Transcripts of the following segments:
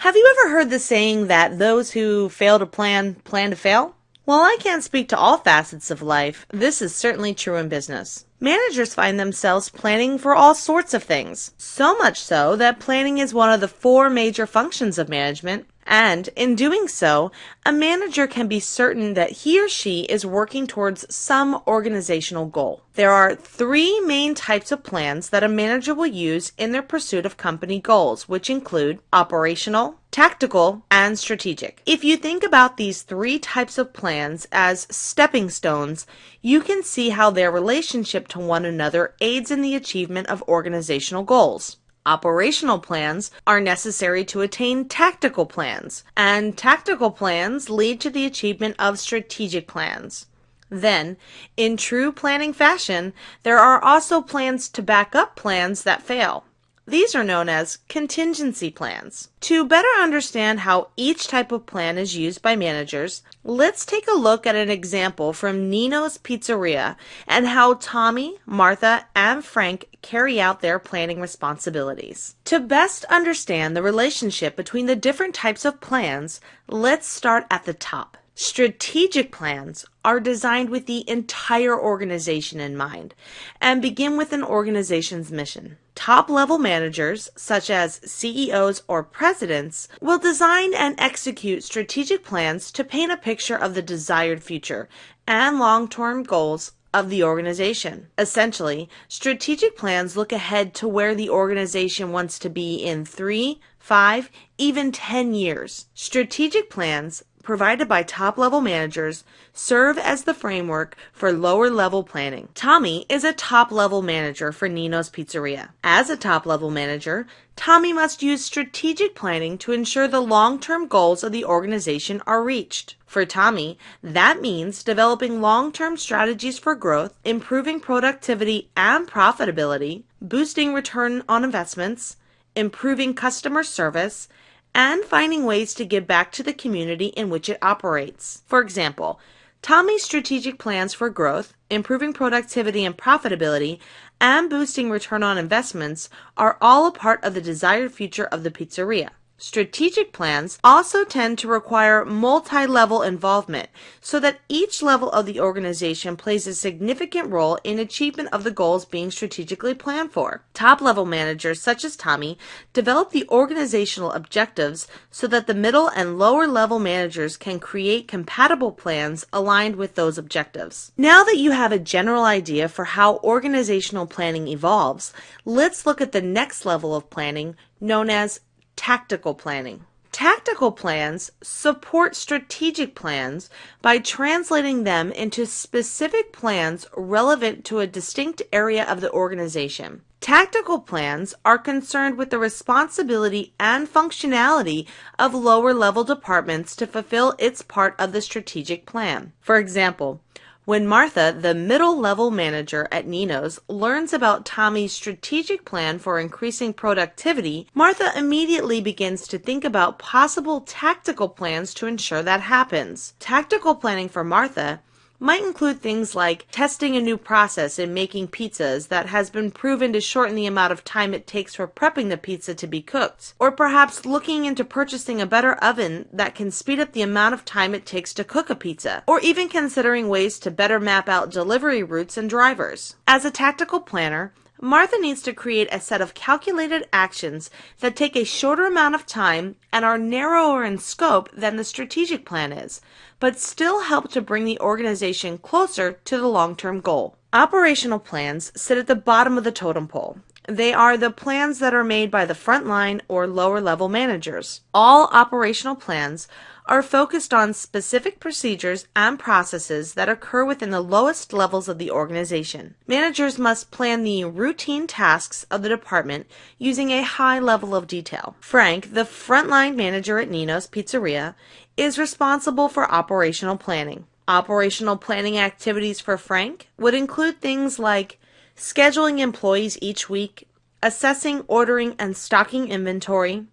Have you ever heard the saying that those who fail to plan, plan to fail? While I can't speak to all facets of life, this is certainly true in business. Managers find themselves planning for all sorts of things, so much so that planning is one of the four major functions of management. And in doing so, a manager can be certain that he or she is working towards some organizational goal. There are three main types of plans that a manager will use in their pursuit of company goals, which include operational, tactical, and strategic. If you think about these three types of plans as stepping stones, you can see how their relationship to one another aids in the achievement of organizational goals. Operational plans are necessary to attain tactical plans, and tactical plans lead to the achievement of strategic plans. Then, in true planning fashion, there are also plans to back up plans that fail. These are known as contingency plans. To better understand how each type of plan is used by managers, let's take a look at an example from Nino's Pizzeria and how Tommy, Martha, and Frank carry out their planning responsibilities. To best understand the relationship between the different types of plans, let's start at the top. Strategic plans are designed with the entire organization in mind and begin with an organization's mission. Top-level managers, such as CEOs or presidents, will design and execute strategic plans to paint a picture of the desired future and long-term goals of the organization. Essentially, strategic plans look ahead to where the organization wants to be in 3, 5, even 10 years. Strategic plans provided by top-level managers serve as the framework for lower-level planning. Tommy is a top-level manager for Nino's Pizzeria. As a top-level manager, Tommy must use strategic planning to ensure the long-term goals of the organization are reached. For Tommy, that means developing long-term strategies for growth, improving productivity and profitability, boosting return on investments, improving customer service, and finding ways to give back to the community in which it operates. For example, Tommy's strategic plans for growth, improving productivity and profitability, and boosting return on investments are all a part of the desired future of the pizzeria. Strategic plans also tend to require multi-level involvement so that each level of the organization plays a significant role in achievement of the goals being strategically planned for. Top-level managers such as Tommy develop the organizational objectives so that the middle and lower-level managers can create compatible plans aligned with those objectives. Now that you have a general idea for how organizational planning evolves, let's look at the next level of planning known as tactical planning. Tactical plans support strategic plans by translating them into specific plans relevant to a distinct area of the organization. Tactical plans are concerned with the responsibility and functionality of lower-level departments to fulfill its part of the strategic plan. For example, when Martha, the middle-level manager at Nino's, learns about Tommy's strategic plan for increasing productivity, Martha immediately begins to think about possible tactical plans to ensure that happens. Tactical planning for Martha might include things like testing a new process in making pizzas that has been proven to shorten the amount of time it takes for prepping the pizza to be cooked, or perhaps looking into purchasing a better oven that can speed up the amount of time it takes to cook a pizza, or even considering ways to better map out delivery routes and drivers. As a tactical planner, Martha needs to create a set of calculated actions that take a shorter amount of time and are narrower in scope than the strategic plan is, but still help to bring the organization closer to the long-term goal. Operational plans sit at the bottom of the totem pole. They are the plans that are made by the frontline or lower-level managers. All operational plans are focused on specific procedures and processes that occur within the lowest levels of the organization. Managers must plan the routine tasks of the department using a high level of detail. Frank, the frontline manager at Nino's Pizzeria, is responsible for operational planning. Operational planning activities for Frank would include things like scheduling employees each week, assessing, ordering, and stocking inventory,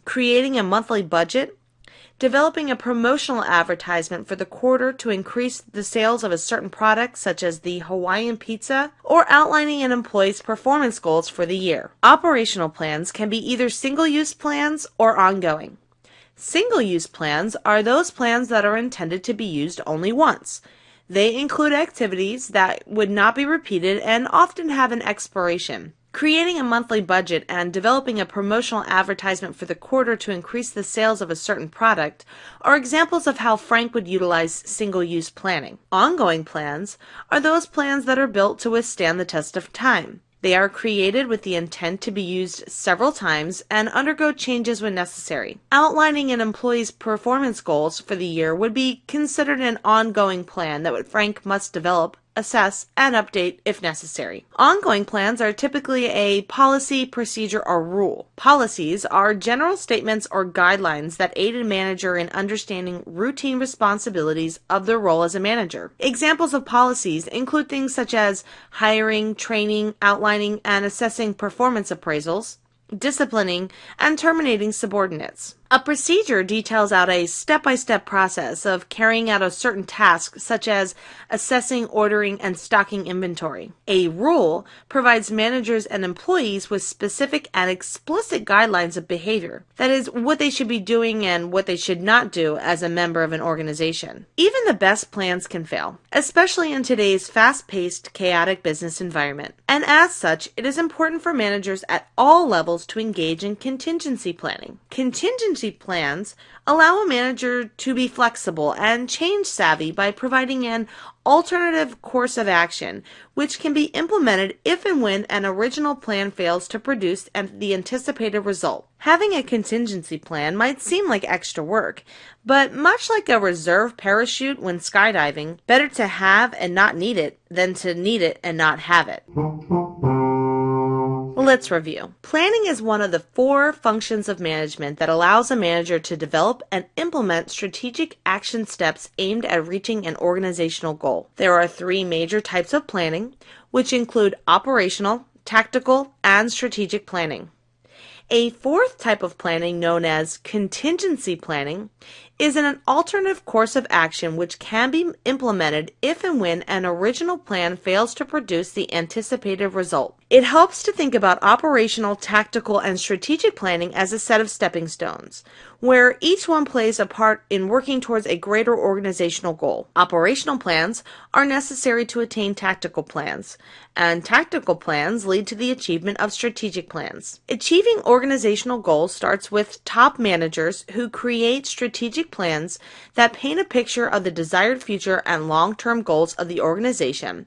creating a monthly budget, developing a promotional advertisement for the quarter to increase the sales of a certain product such as the Hawaiian pizza, or outlining an employee's performance goals for the year. Operational plans can be either single-use plans or ongoing. Single-use plans are those plans that are intended to be used only once. They include activities that would not be repeated and often have an expiration. Creating a monthly budget and developing a promotional advertisement for the quarter to increase the sales of a certain product are examples of how Frank would utilize single-use planning. Ongoing plans are those plans that are built to withstand the test of time. They are created with the intent to be used several times and undergo changes when necessary. Outlining an employee's performance goals for the year would be considered an ongoing plan that Frank must develop, assess, and update if necessary. Ongoing plans are typically a policy, procedure, or rule. Policies are general statements or guidelines that aid a manager in understanding routine responsibilities of their role as a manager. Examples of policies include things such as hiring, training, outlining, and assessing performance appraisals, disciplining, and terminating subordinates. A procedure details out a step-by-step process of carrying out a certain task, such as assessing, ordering, and stocking inventory. A rule provides managers and employees with specific and explicit guidelines of behavior. That is, what they should be doing and what they should not do as a member of an organization. Even the best plans can fail, especially in today's fast-paced, chaotic business environment. And as such, it is important for managers at all levels to engage in contingency planning. Contingency plans allow a manager to be flexible and change savvy by providing an alternative course of action, which can be implemented if and when an original plan fails to produce the anticipated result. Having a contingency plan might seem like extra work, but much like a reserve parachute when skydiving, better to have and not need it than to need it and not have it. Let's review. Planning is one of the 4 functions of management that allows a manager to develop and implement strategic action steps aimed at reaching an organizational goal. There are 3 major types of planning, which include operational, tactical, and strategic planning. A 4th type of planning, known as contingency planning, is an alternative course of action which can be implemented if and when an original plan fails to produce the anticipated result. It helps to think about operational, tactical, and strategic planning as a set of stepping stones, where each one plays a part in working towards a greater organizational goal. Operational plans are necessary to attain tactical plans, and tactical plans lead to the achievement of strategic plans. Achieving organizational goals starts with top managers who create strategic plans that paint a picture of the desired future and long-term goals of the organization,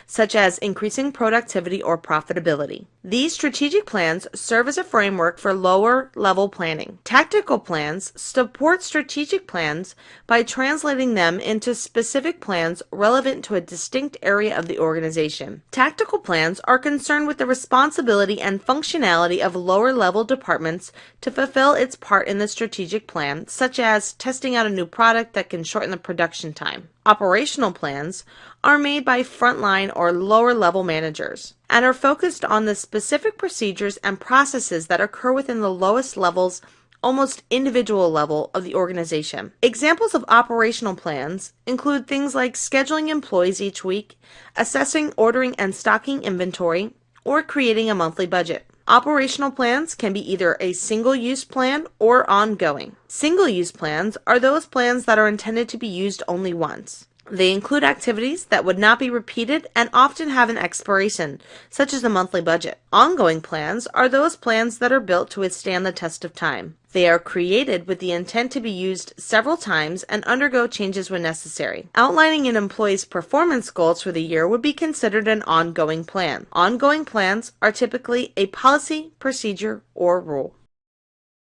such as increasing productivity or profitability. These strategic plans serve as a framework for lower-level planning. Tactical plans support strategic plans by translating them into specific plans relevant to a distinct area of the organization. Tactical plans are concerned with the responsibility and functionality of lower-level departments to fulfill its part in the strategic plan, such as testing out a new product that can shorten the production time. Operational plans are made by frontline or lower-level managers and are focused on the specific procedures and processes that occur within the lowest levels, almost individual level of the organization. Examples of operational plans include things like scheduling employees each week, assessing, ordering, and stocking inventory, or creating a monthly budget. Operational plans can be either a single-use plan or ongoing. Single-use plans are those plans that are intended to be used only once. They include activities that would not be repeated and often have an expiration, such as a monthly budget. Ongoing plans are those plans that are built to withstand the test of time. They are created with the intent to be used several times and undergo changes when necessary. Outlining an employee's performance goals for the year would be considered an ongoing plan. Ongoing plans are typically a policy, procedure, or rule.